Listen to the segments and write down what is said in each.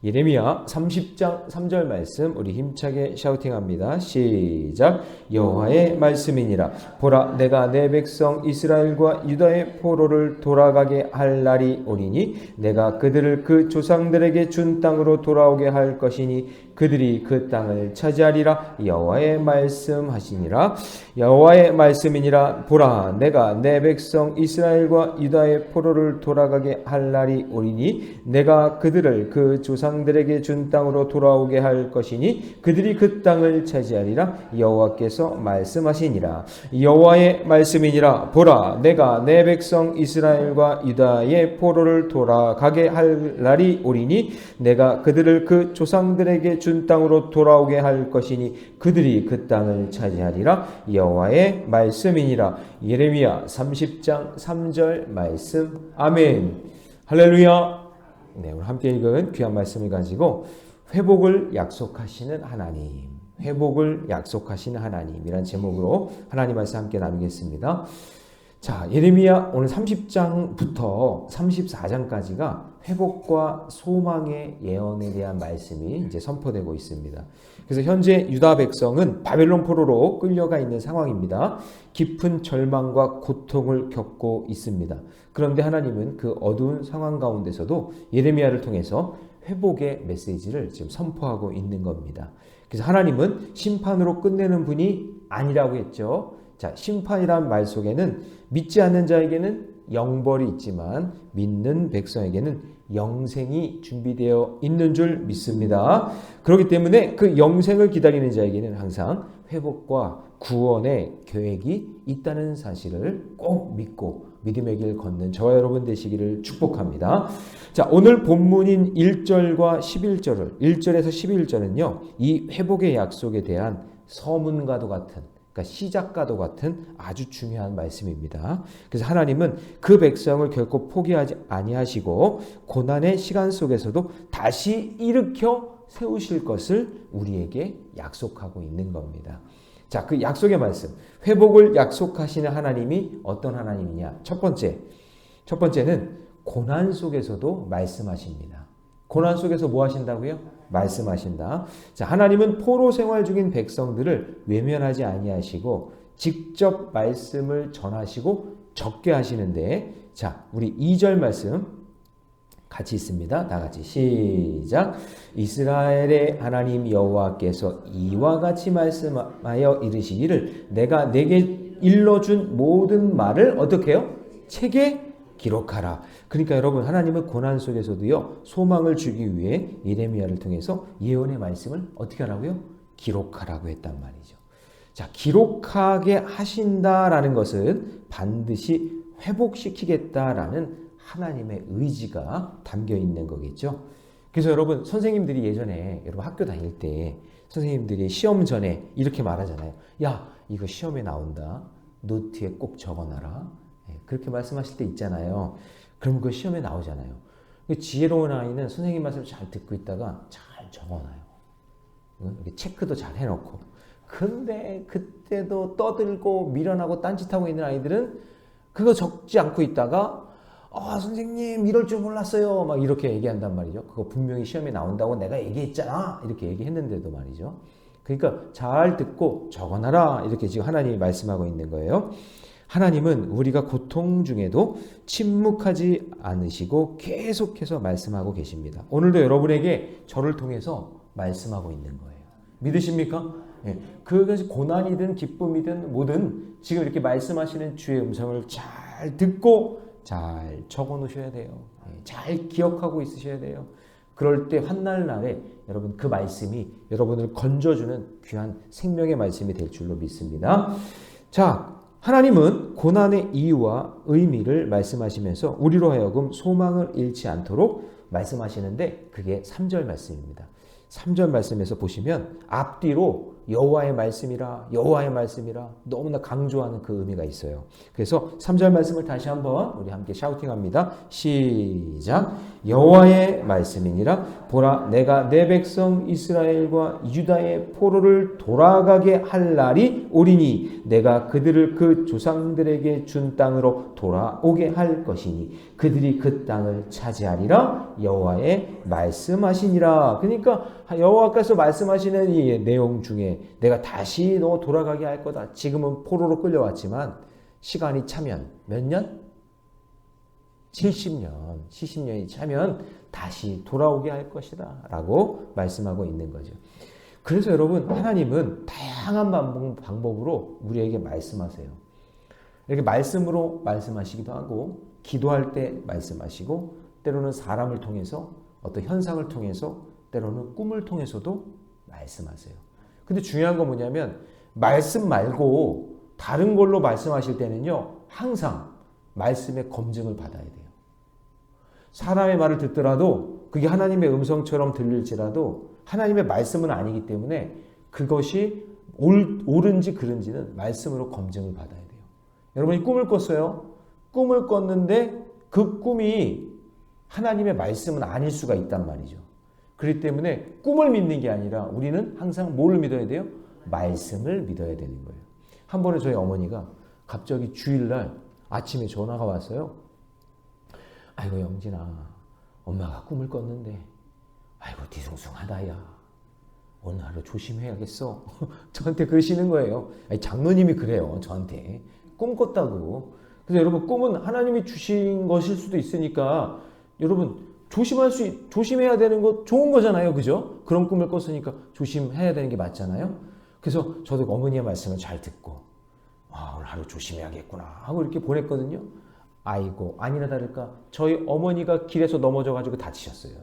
예레미야 30장 3절 말씀 우리 힘차게 샤우팅합니다. 시작. 여호와의 말씀이니라. 보라, 내가 내 백성 이스라엘과 유다의 포로를 돌아가게 할 날이 오리니 내가 그들을 그 조상들에게 준 땅으로 돌아오게 할 것이니 그들이 그 땅을 차지하리라. 여호와의 말씀하시니라. 여호와의 말씀이니라. 보라, 내가 내 백성 이스라엘과 유다의 포로를 돌아가게 할 날이 오리니 내가 그들을 그 조상들에게 준 땅으로 돌아오게 할 것이니 그들이 그 땅을 차지하리라. 여호와께서 말씀하시니라. 여호와의 말씀이니라. 보라, 내가 내 백성 이스라엘과 유다의 포로를 돌아가게 할 날이 오리니 내가 그들을 그 조상들에게 준 땅으로 돌아오게 할 것이니 그들이 그 땅을 차지하리라. 여호와의 말씀이니라. 예레미야 30장 3절 말씀. 아멘. 할렐루야. 네, 오늘 함께 읽은 귀한 말씀을 가지고 회복을 약속하시는 하나님, 회복을 약속하시는 하나님이란 제목으로 하나님 말씀 함께 나누겠습니다. 자, 예레미야 오늘 30장부터 34장까지가 회복과 소망의 예언에 대한 말씀이 이제 선포되고 있습니다. 그래서 현재 유다 백성은 바벨론 포로로 끌려가 있는 상황입니다. 깊은 절망과 고통을 겪고 있습니다. 그런데 하나님은 그 어두운 상황 가운데서도 예레미야를 통해서 회복의 메시지를 지금 선포하고 있는 겁니다. 그래서 하나님은 심판으로 끝내는 분이 아니라고 했죠. 자, 심판이란 말 속에는 믿지 않는 자에게는 영벌이 있지만 믿는 백성에게는 영생이 준비되어 있는 줄 믿습니다. 그렇기 때문에 그 영생을 기다리는 자에게는 항상 회복과 구원의 계획이 있다는 사실을 꼭 믿고 믿음의 길 걷는 저와 여러분 되시기를 축복합니다. 자, 오늘 본문인 1절과 11절을 1절에서 11절은요. 이 회복의 약속에 대한 서문과도 같은, 그러니까 시작과도 같은 아주 중요한 말씀입니다. 그래서 하나님은 그 백성을 결코 포기하지 아니하시고 고난의 시간 속에서도 다시 일으켜 세우실 것을 우리에게 약속하고 있는 겁니다. 자, 그 약속의 말씀, 회복을 약속하시는 하나님이 어떤 하나님이냐? 첫 번째는 고난 속에서도 말씀하십니다. 고난 속에서 뭐 하신다고요? 말씀하신다. 자, 하나님은 포로 생활 중인 백성들을 외면하지 아니하시고 직접 말씀을 전하시고 적게 하시는데, 자, 우리 2절 말씀 같이 있습니다. 다 같이 시작. 이스라엘의 하나님 여호와께서 이와 같이 말씀하여 이르시기를 내가 내게 일러준 모든 말을 어떻게 해요? 책에 기록하라. 그러니까 여러분, 하나님은 고난 속에서도요, 소망을 주기 위해 예레미야를 통해서 예언의 말씀을 어떻게 하라고요? 기록하라고 했단 말이죠. 자, 기록하게 하신다라는 것은 반드시 회복시키겠다라는 하나님의 의지가 담겨 있는 거겠죠. 그래서 여러분, 선생님들이 예전에 여러분 학교 다닐 때 선생님들이 시험 전에 이렇게 말하잖아요. 야, 이거 시험에 나온다. 노트에 꼭 적어놔라. 그렇게 말씀하실 때 있잖아요. 그러면 그 시험에 나오잖아요. 지혜로운 아이는 선생님 말씀을 잘 듣고 있다가 잘 적어놔요. 이렇게 체크도 잘 해놓고. 근데 그때도 떠들고 미련하고 딴짓하고 있는 아이들은 그거 적지 않고 있다가 선생님 이럴 줄 몰랐어요. 막 이렇게 얘기한단 말이죠. 그거 분명히 시험에 나온다고 내가 얘기했잖아. 이렇게 얘기했는데도 말이죠. 그러니까 잘 듣고 적어놔라. 이렇게 지금 하나님이 말씀하고 있는 거예요. 하나님은 우리가 고통 중에도 침묵하지 않으시고 계속해서 말씀하고 계십니다. 오늘도 여러분에게 저를 통해서 말씀하고 있는 거예요. 믿으십니까? 예. 그것이 고난이든 기쁨이든 뭐든 지금 이렇게 말씀하시는 주의 음성을 잘 듣고 잘 적어 놓으셔야 돼요. 예. 잘 기억하고 있으셔야 돼요. 그럴 때 환난날에 여러분 그 말씀이 여러분을 건져주는 귀한 생명의 말씀이 될 줄로 믿습니다. 자, 하나님은 고난의 이유와 의미를 말씀하시면서 우리로 하여금 소망을 잃지 않도록 말씀하시는데 그게 3절 말씀입니다. 3절 말씀에서 보시면 앞뒤로 여호와의 말씀이라 여호와의 말씀이라 너무나 강조하는 그 의미가 있어요. 그래서 3절 말씀을 다시 한번 우리 함께 샤우팅합니다. 시작. 여호와의 말씀이니라 보라 내가 내 백성 이스라엘과 유다의 포로를 돌아가게 할 날이 오리니 내가 그들을 그 조상들에게 준 땅으로 돌아오게 할 것이니 그들이 그 땅을 차지하리라 여호와의 말씀하시니라. 그러니까 여호와께서 말씀하시는 이 내용 중에 내가 다시 너 돌아가게 할 거다. 지금은 포로로 끌려왔지만 시간이 차면 몇 년? 70년이 차면 다시 돌아오게 할 것이다 라고 말씀하고 있는 거죠. 그래서 여러분 하나님은 다양한 방법으로 우리에게 말씀하세요. 이렇게 말씀으로 말씀하시기도 하고 기도할 때 말씀하시고 때로는 사람을 통해서 어떤 현상을 통해서 때로는 꿈을 통해서도 말씀하세요. 근데 중요한 건 뭐냐면 말씀 말고 다른 걸로 말씀하실 때는요 항상 말씀의 검증을 받아야 돼요. 사람의 말을 듣더라도 그게 하나님의 음성처럼 들릴지라도 하나님의 말씀은 아니기 때문에 그것이 옳은지 그른지는 말씀으로 검증을 받아야 돼요. 여러분이 꿈을 꿨어요. 꿈을 꿨는데 그 꿈이 하나님의 말씀은 아닐 수가 있단 말이죠. 그렇기 때문에 꿈을 믿는 게 아니라 우리는 항상 뭐를 믿어야 돼요? 말씀을 믿어야 되는 거예요. 한 번에 저희 어머니가 갑자기 주일날 아침에 전화가 왔어요. 아이고 영진아 엄마가 꿈을 꿨는데 아이고 뒤숭숭하다 야 오늘 하루 조심해야겠어. 저한테 그러시는 거예요. 아니, 장로님이 그래요 저한테 꿈 꿨다고. 그래서 여러분 꿈은 하나님이 주신 것일 수도 있으니까 여러분 조심해야 되는 거 좋은 거잖아요. 그죠? 그런 꿈을 꿨으니까 조심해야 되는 게 맞잖아요. 그래서 저도 어머니의 말씀을 잘 듣고 오늘 하루 조심해야겠구나 하고 이렇게 보냈거든요. 아이고 아니나 다를까 저희 어머니가 길에서 넘어져가지고 다치셨어요.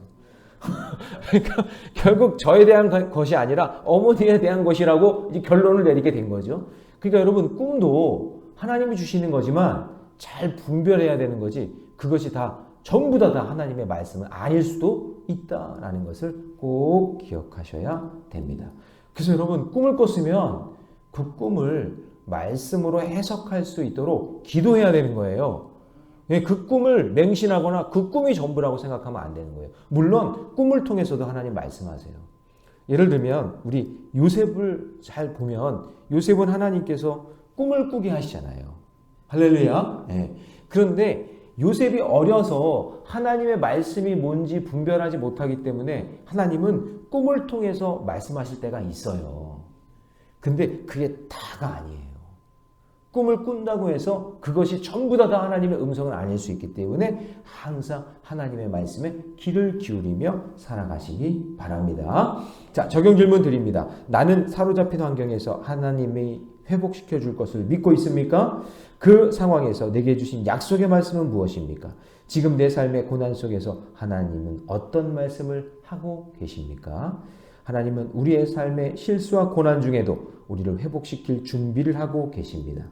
그러니까 결국 저에 대한 것이 아니라 어머니에 대한 것이라고 이제 결론을 내리게 된 거죠. 그러니까 여러분 꿈도 하나님이 주시는 거지만 잘 분별해야 되는 거지 그것이 다 전부 다 하나님의 말씀은 아닐 수도 있다라는 것을 꼭 기억하셔야 됩니다. 그래서 여러분 꿈을 꿨으면 그 꿈을 말씀으로 해석할 수 있도록 기도해야 되는 거예요. 그 꿈을 맹신하거나 그 꿈이 전부라고 생각하면 안 되는 거예요. 물론 꿈을 통해서도 하나님 말씀하세요. 예를 들면 우리 요셉을 잘 보면 요셉은 하나님께서 꿈을 꾸게 하시잖아요. 할렐루야. 네. 그런데 요셉이 어려서 하나님의 말씀이 뭔지 분별하지 못하기 때문에 하나님은 꿈을 통해서 말씀하실 때가 있어요. 근데 그게 다가 아니에요. 꿈을 꾼다고 해서 그것이 전부 다 하나님의 음성은 아닐 수 있기 때문에 항상 하나님의 말씀에 귀를 기울이며 살아가시기 바랍니다. 자, 적용 질문 드립니다. 나는 사로잡힌 환경에서 하나님이 회복시켜 줄 것을 믿고 있습니까? 그 상황에서 내게 주신 약속의 말씀은 무엇입니까? 지금 내 삶의 고난 속에서 하나님은 어떤 말씀을 하고 계십니까? 하나님은 우리의 삶의 실수와 고난 중에도 우리를 회복시킬 준비를 하고 계십니다.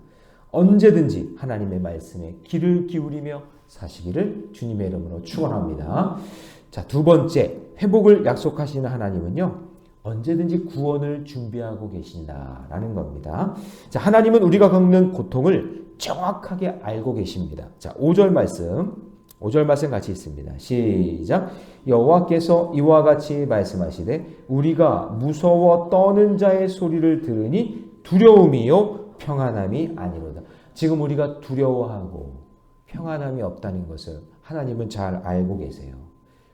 언제든지 하나님의 말씀에 귀를 기울이며 사시기를 주님의 이름으로 축원합니다. 자, 두 번째, 회복을 약속하시는 하나님은요. 언제든지 구원을 준비하고 계신다라는 겁니다. 자, 하나님은 우리가 겪는 고통을 정확하게 알고 계십니다. 자, 5절 말씀 같이 있습니다. 시작. 여호와께서 이와 같이 말씀하시되 우리가 무서워 떠는 자의 소리를 들으니 두려움이요 평안함이 아니로다. 지금 우리가 두려워하고 평안함이 없다는 것을 하나님은 잘 알고 계세요.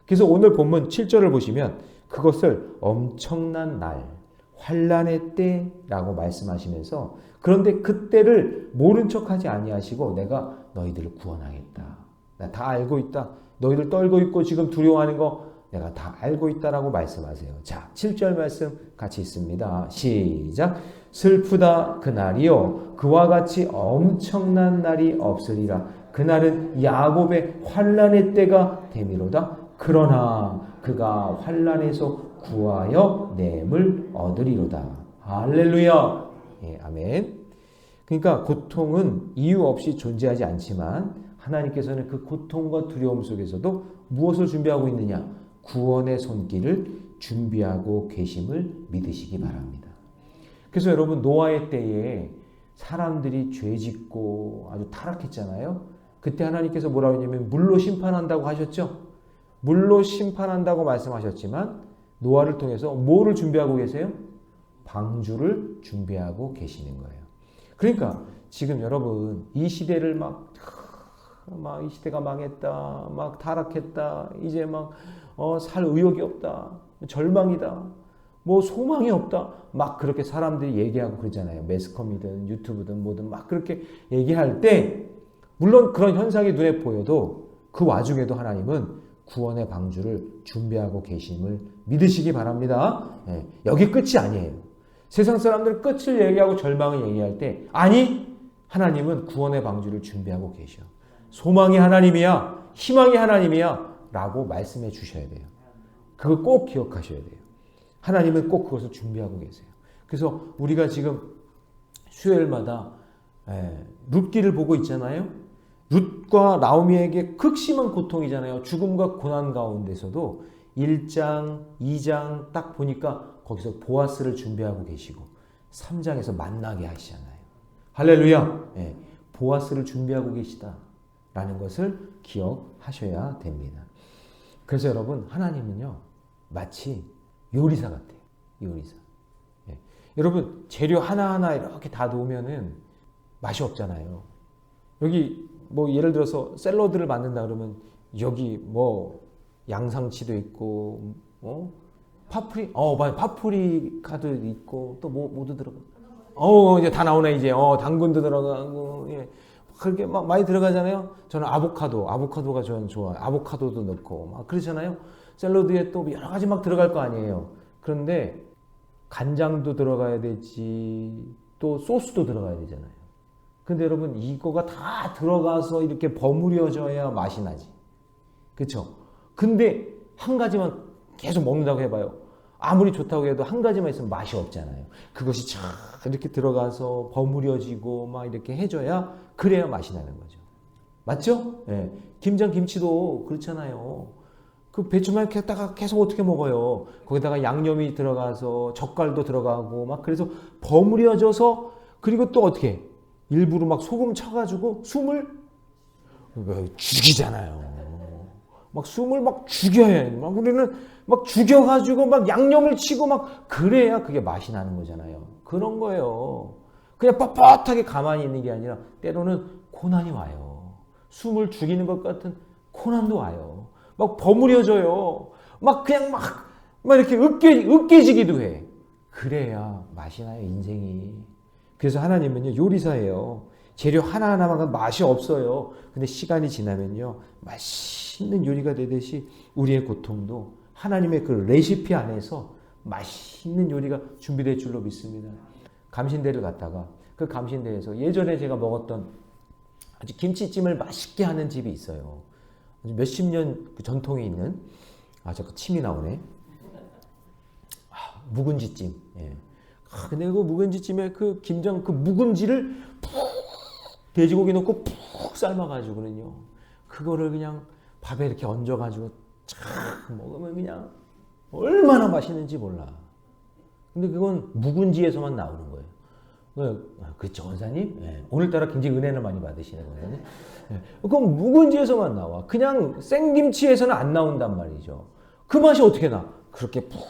그래서 오늘 본문 7절을 보시면 그것을 엄청난 날, 환난의 때라고 말씀하시면서 그런데 그때를 모른 척하지 아니하시고 내가 너희들을 구원하겠다. 나 다 알고 있다. 너희들 떨고 있고 지금 두려워하는 거 내가 다 알고 있다라고 말씀하세요. 자, 7절 말씀 같이 있습니다. 시작. 슬프다 그날이요 그와 같이 엄청난 날이 없으리라. 그날은 야곱의 환난의 때가 되미로다. 그러나 그가 환난에서 구하여 냄을 얻으리로다. 할렐루야. 예, 아멘. 그러니까 고통은 이유 없이 존재하지 않지만 하나님께서는 그 고통과 두려움 속에서도 무엇을 준비하고 있느냐? 구원의 손길을 준비하고 계심을 믿으시기 바랍니다. 그래서 여러분 노아의 때에 사람들이 죄 짓고 아주 타락했잖아요. 그때 하나님께서 뭐라고 했냐면 물로 심판한다고 하셨죠. 물로 심판한다고 말씀하셨지만 노아를 통해서 뭐를 준비하고 계세요? 방주를 준비하고 계시는 거예요. 그러니까 지금 여러분 이 시대를 막 이 시대가 망했다, 막 타락했다, 이제 막 살 의욕이 없다, 절망이다, 뭐 소망이 없다, 막 그렇게 사람들이 얘기하고 그러잖아요. 매스컴이든 유튜브든 뭐든 막 그렇게 얘기할 때 물론 그런 현상이 눈에 보여도 그 와중에도 하나님은 구원의 방주를 준비하고 계심을 믿으시기 바랍니다. 네, 여기 끝이 아니에요. 세상 사람들 끝을 얘기하고 절망을 얘기할 때 아니 하나님은 구원의 방주를 준비하고 계셔. 소망이 하나님이야, 희망이 하나님이야 라고 말씀해 주셔야 돼요. 그거 꼭 기억하셔야 돼요. 하나님은 꼭 그것을 준비하고 계세요. 그래서 우리가 지금 수요일마다 룻기를 보고 있잖아요. 룻과 나오미에게 극심한 고통이잖아요. 죽음과 고난 가운데서도 1장, 2장 딱 보니까 거기서 보아스를 준비하고 계시고 3장에서 만나게 하시잖아요. 할렐루야! 보아스를 준비하고 계시다라는 것을 기억하셔야 됩니다. 그래서 여러분 하나님은요 마치 요리사 같아요. 요리사. 여러분 재료 하나하나 이렇게 다 놓으면은 맛이 없잖아요. 여기 뭐 예를 들어서 샐러드를 만든다 그러면 여기 뭐 양상치도 있고 파프리카도 있고 또 뭐도 들어가. 이제 다 나오네 이제. 당근도 들어가고 그렇게 막 많이 들어가잖아요. 저는 아보카도가 저는 좋아요. 아보카도도 넣고 막 그러잖아요. 샐러드에 또 여러 가지 막 들어갈 거 아니에요. 그런데 간장도 들어가야 되지, 또 소스도 들어가야 되잖아요. 근데 여러분 이거가 다 들어가서 이렇게 버무려져야 맛이 나지. 그렇죠? 근데 한 가지만 계속 먹는다고 해봐요. 아무리 좋다고 해도 한 가지만 있으면 맛이 없잖아요. 그것이 쫙 이렇게 들어가서 버무려지고 막 이렇게 해줘야 그래야 맛이 나는 거죠. 맞죠? 김장 김치도 그렇잖아요. 그 배추만 이렇게 했다가 계속 어떻게 먹어요? 거기다가 양념이 들어가서 젓갈도 들어가고 막 그래서 버무려져서 그리고 또 어떻게 일부러 막 소금 쳐가지고 숨을 죽이잖아요. 막 숨을 막 죽여야 막 우리는 막 죽여가지고 막 양념을 치고 막 그래야 그게 맛이 나는 거잖아요. 그런 거예요. 그냥 뻣뻣하게 가만히 있는 게 아니라 때로는 고난이 와요. 숨을 죽이는 것 같은 고난도 와요. 막 버무려져요. 막 그냥 막 이렇게 으깨지기도 해. 그래야 맛이 나요, 인생이. 그래서 하나님은요, 요리사예요. 재료 하나하나만 맛이 없어요. 근데 시간이 지나면요, 맛있는 요리가 되듯이 우리의 고통도 하나님의 그 레시피 안에서 맛있는 요리가 준비될 줄로 믿습니다. 감신대를 갔다가 그 감신대에서 예전에 제가 먹었던 아주 김치찜을 맛있게 하는 집이 있어요. 몇십 년 그 전통이 있는, 자꾸 침이 나오네. 묵은지찜. 근데 그 묵은지찜에 그 김장, 그 묵은지를 푹 돼지고기 넣고 푹 삶아가지고는요. 그거를 그냥 밥에 이렇게 얹어가지고 쫙 먹으면 그냥 얼마나 맛있는지 몰라. 근데 그건 묵은지에서만 나오는 거예요. 그렇죠, 원사님? 오늘따라 굉장히 은혜를 많이 받으시는 거예요. 그건 묵은지에서만 나와. 그냥 생김치에서는 안 나온단 말이죠. 그 맛이 어떻게 나? 그렇게 푹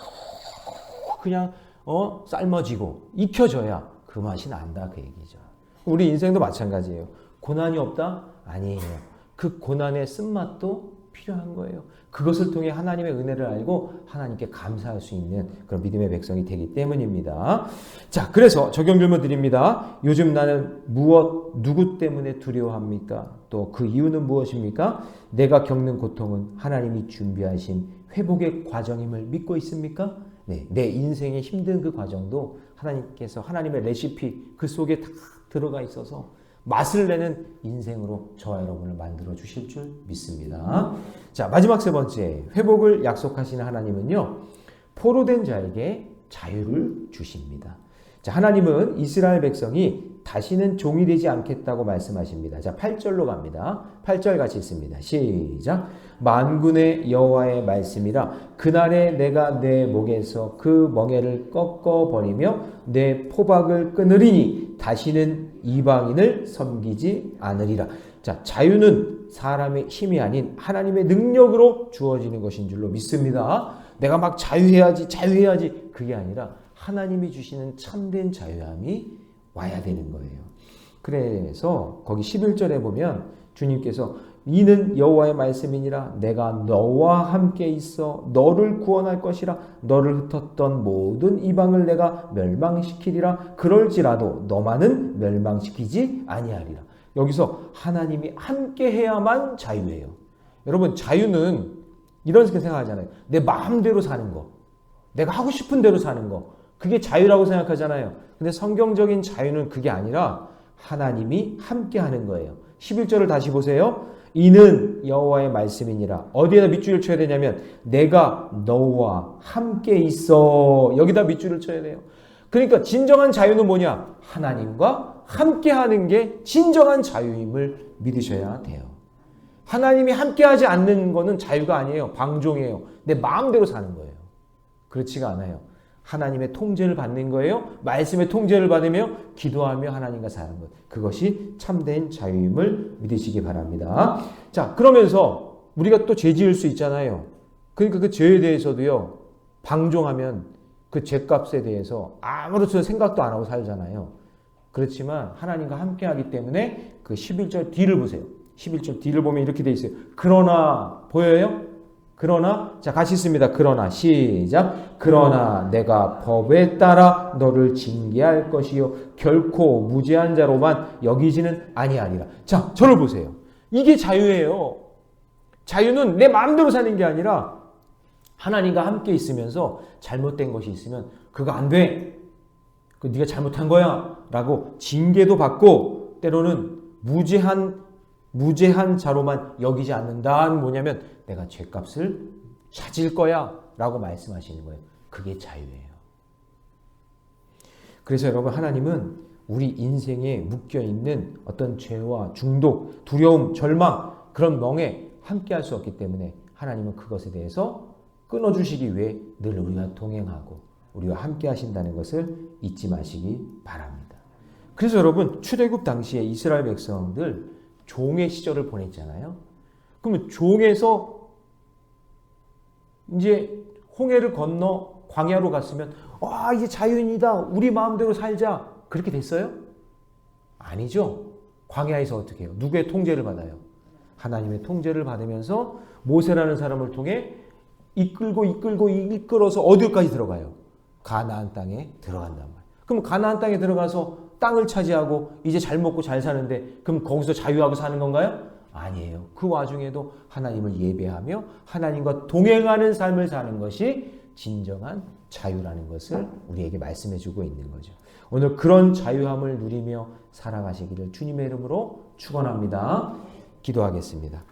그냥 삶아지고 익혀져야 그 맛이 난다 그 얘기죠. 우리 인생도 마찬가지예요. 고난이 없다? 아니에요. 그 고난의 쓴맛도 필요한 거예요. 그것을 통해 하나님의 은혜를 알고 하나님께 감사할 수 있는 그런 믿음의 백성이 되기 때문입니다. 자, 그래서 적용 질문 드립니다. 요즘 나는 누구 때문에 두려워합니까? 또 그 이유는 무엇입니까? 내가 겪는 고통은 하나님이 준비하신 회복의 과정임을 믿고 있습니까? 네, 내 인생의 힘든 그 과정도 하나님께서 하나님의 레시피 그 속에 다 들어가 있어서 맛을 내는 인생으로 저와 여러분을 만들어 주실 줄 믿습니다. 자, 마지막 세 번째, 회복을 약속하시는 하나님은요, 포로된 자에게 자유를 주십니다. 자, 하나님은 이스라엘 백성이 다시는 종이 되지 않겠다고 말씀하십니다. 자, 8절로 갑니다. 8절 같이 읽습니다. 시작. 만군의 여호와의 말씀이라 그날에 내가 내 목에서 그 멍에를 꺾어버리며 내 포박을 끊으리니 다시는 이방인을 섬기지 않으리라. 자, 자유는 사람의 힘이 아닌 하나님의 능력으로 주어지는 것인 줄로 믿습니다. 내가 막 자유해야지 그게 아니라 하나님이 주시는 참된 자유함이 와야 되는 거예요. 그래서 거기 11절에 보면 주님께서 이는 여호와의 말씀이니라 내가 너와 함께 있어 너를 구원할 것이라 너를 흩었던 모든 이방을 내가 멸망시키리라 그럴지라도 너만은 멸망시키지 아니하리라. 여기서 하나님이 함께 해야만 자유예요. 여러분, 자유는 이런 식으로 생각하잖아요. 내 마음대로 사는 거, 내가 하고 싶은 대로 사는 거, 그게 자유라고 생각하잖아요. 근데 성경적인 자유는 그게 아니라 하나님이 함께 하는 거예요. 11절을 다시 보세요. 이는 여호와의 말씀이니라. 어디에다 밑줄을 쳐야 되냐면 내가 너와 함께 있어. 여기다 밑줄을 쳐야 돼요. 그러니까 진정한 자유는 뭐냐? 하나님과 함께 하는 게 진정한 자유임을 믿으셔야 돼요. 하나님이 함께하지 않는 거는 자유가 아니에요. 방종이에요. 내 마음대로 사는 거예요. 그렇지가 않아요. 하나님의 통제를 받는 거예요. 말씀의 통제를 받으며 기도하며 하나님과 사는 것. 그것이 참된 자유임을 믿으시기 바랍니다. 자, 그러면서 우리가 또 죄 지을 수 있잖아요. 그러니까 그 죄에 대해서도요. 방종하면 그 죄값에 대해서 아무렇지도 생각도 안 하고 살잖아요. 그렇지만 하나님과 함께하기 때문에 그 11절 뒤를 보세요. 11절 뒤를 보면 이렇게 돼 있어요. 그러나 보여요? 그러나 자 같이 있습니다. 그러나 시작. 그러나 내가 법에 따라 너를 징계할 것이요 결코 무죄한 자로만 여기지는 아니하리라. 자, 저를 보세요. 이게 자유예요. 자유는 내 마음대로 사는 게 아니라 하나님과 함께 있으면서 잘못된 것이 있으면 그거 안 돼. 그 네가 잘못한 거야. 라고 징계도 받고 때로는 무죄한 자로만 여기지 않는다는 뭐냐면 내가 죄값을 찾을 거야 라고 말씀하시는 거예요. 그게 자유예요. 그래서 여러분, 하나님은 우리 인생에 묶여있는 어떤 죄와 중독, 두려움, 절망, 그런 멍에 함께 할 수 없기 때문에 하나님은 그것에 대해서 끊어주시기 위해 늘 우리와 동행하고 우리와 함께 하신다는 것을 잊지 마시기 바랍니다. 그래서 여러분, 출애굽 당시에 이스라엘 백성들 종의 시절을 보냈잖아요. 그러면 종에서 이제 홍해를 건너 광야로 갔으면 이제 자유인이다. 우리 마음대로 살자. 그렇게 됐어요? 아니죠. 광야에서 어떻게 해요? 누구의 통제를 받아요? 하나님의 통제를 받으면서 모세라는 사람을 통해 이끌어서 어디까지 들어가요? 가나안 땅에 들어간단 말이에요. 그럼 가나안 땅에 들어가서 땅을 차지하고 이제 잘 먹고 잘 사는데 그럼 거기서 자유하고 사는 건가요? 아니에요. 그 와중에도 하나님을 예배하며 하나님과 동행하는 삶을 사는 것이 진정한 자유라는 것을 우리에게 말씀해 주고 있는 거죠. 오늘 그런 자유함을 누리며 살아가시기를 주님의 이름으로 축원합니다. 기도하겠습니다.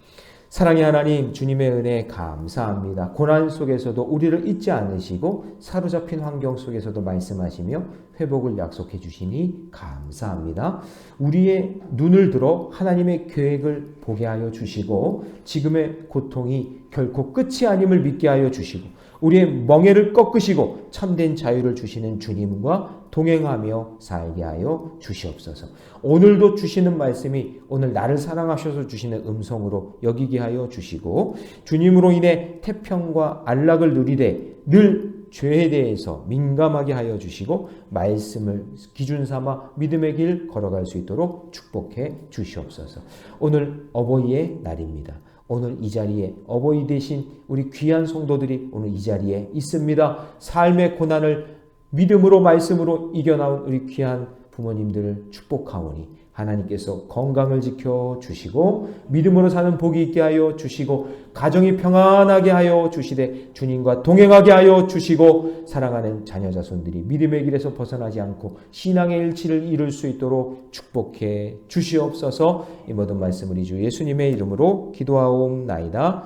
사랑의 하나님, 주님의 은혜 감사합니다. 고난 속에서도 우리를 잊지 않으시고 사로잡힌 환경 속에서도 말씀하시며 회복을 약속해 주시니 감사합니다. 우리의 눈을 들어 하나님의 계획을 보게 하여 주시고 지금의 고통이 결코 끝이 아님을 믿게 하여 주시고 우리의 멍에를 꺾으시고 참된 자유를 주시는 주님과 동행하며 살게 하여 주시옵소서. 오늘도 주시는 말씀이 오늘 나를 사랑하셔서 주시는 음성으로 여기게 하여 주시고 주님으로 인해 태평과 안락을 누리되 늘 죄에 대해서 민감하게 하여 주시고 말씀을 기준 삼아 믿음의 길 걸어갈 수 있도록 축복해 주시옵소서. 오늘 어버이의 날입니다. 오늘 이 자리에 어버이 되신 우리 귀한 성도들이 오늘 이 자리에 있습니다. 삶의 고난을 믿음으로 말씀으로 이겨나온 우리 귀한 부모님들을 축복하오니 하나님께서 건강을 지켜주시고 믿음으로 사는 복이 있게 하여 주시고 가정이 평안하게 하여 주시되 주님과 동행하게 하여 주시고 사랑하는 자녀 자손들이 믿음의 길에서 벗어나지 않고 신앙의 일치를 이룰 수 있도록 축복해 주시옵소서. 이 모든 말씀을 우리 주 예수님의 이름으로 기도하옵나이다.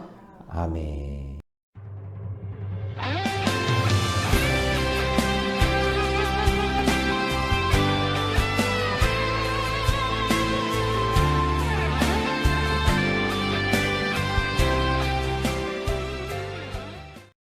아멘.